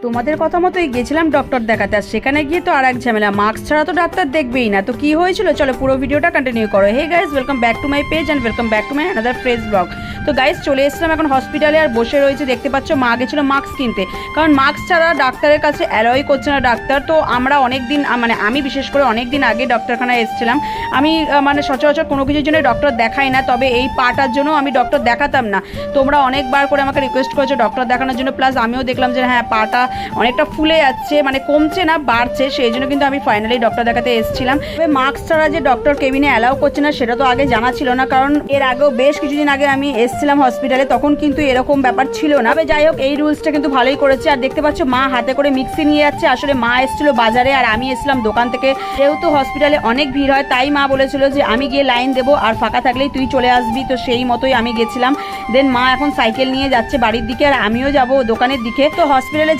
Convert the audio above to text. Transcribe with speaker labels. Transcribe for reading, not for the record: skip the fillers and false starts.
Speaker 1: তোমাদের কথা মতোই গেছিলাম ডক্টর দেখাতে, আর সেখানে গিয়ে তো আর এক ঝামেলা, মাস্ক ছাড়া তো ডাক্তার দেখবেই না। তো কি হয়েছিল চলো পুরো ভিডিওটা কন্টিনিউ করো। Hey guys, welcome back to my page and welcome back to my another fresh blog. তো গাইস চলে এসেছিলাম এখন হসপিটালে, আর বসে রয়েছে দেখতে পাচ্ছ। মা গেছিল মাস্ক কিনতে, কারণ মাস্ক ছাড়া ডাক্তারের কাছে অ্যালয় করছে না ডাক্তার। তো আমরা অনেক দিন মানে আমি বিশেষ করে অনেক দিন আগে ডক্টরখানায় এসেছিলাম। আমি মানে সচরাচর কোনো কিছুর জন্য ডক্টর দেখাই না, তবে এই পাটার জন্য আমি ডক্টর দেখাতাম না। তোমরা অনেকবার করে আমাকে রিকোয়েস্ট করেছো ডক্টর দেখানোর জন্য, প্লাস আমিও দেখলাম যে হ্যাঁ পাটা অনেকটা ফুলে যাচ্ছে, মানে কমছে না বাড়ছে, সেই জন্য কিন্তু আমি ফাইনালি ডক্টর দেখাতে এসেছিলাম। তবে মাস্ক ছাড়া যে ডক্টর কেবিনে অ্যালাউ করছে না সেটা তো আগে জানা ছিল না, কারণ এর আগেও বেশ কিছুদিন আগে আমি এসেছিলাম হসপিটালে, তখন কিন্তু এরকম ব্যাপার ছিল না। তবে যাই হোক, এই রুলসটা কিন্তু ভালোই করেছে। আর দেখতে পাচ্ছ মা হাতে করে মিক্সি নিয়ে যাচ্ছে। আসলে মা এসেছিল বাজারে আর আমি এসেছিলাম দোকান থেকে। যেহেতু হসপিটালে অনেক ভিড় হয়, তাই মা বলেছিল যে আমি গিয়ে লাইন দেবো, আর ফাঁকা থাকলেই তুই চলে আসবি। তো সেই মতোই আমি গেছিলাম। দেন মা এখন সাইকেল নিয়ে যাচ্ছে বাড়ির দিকে, আর আমিও যাবো দোকানের দিকে। তো হসপিটালে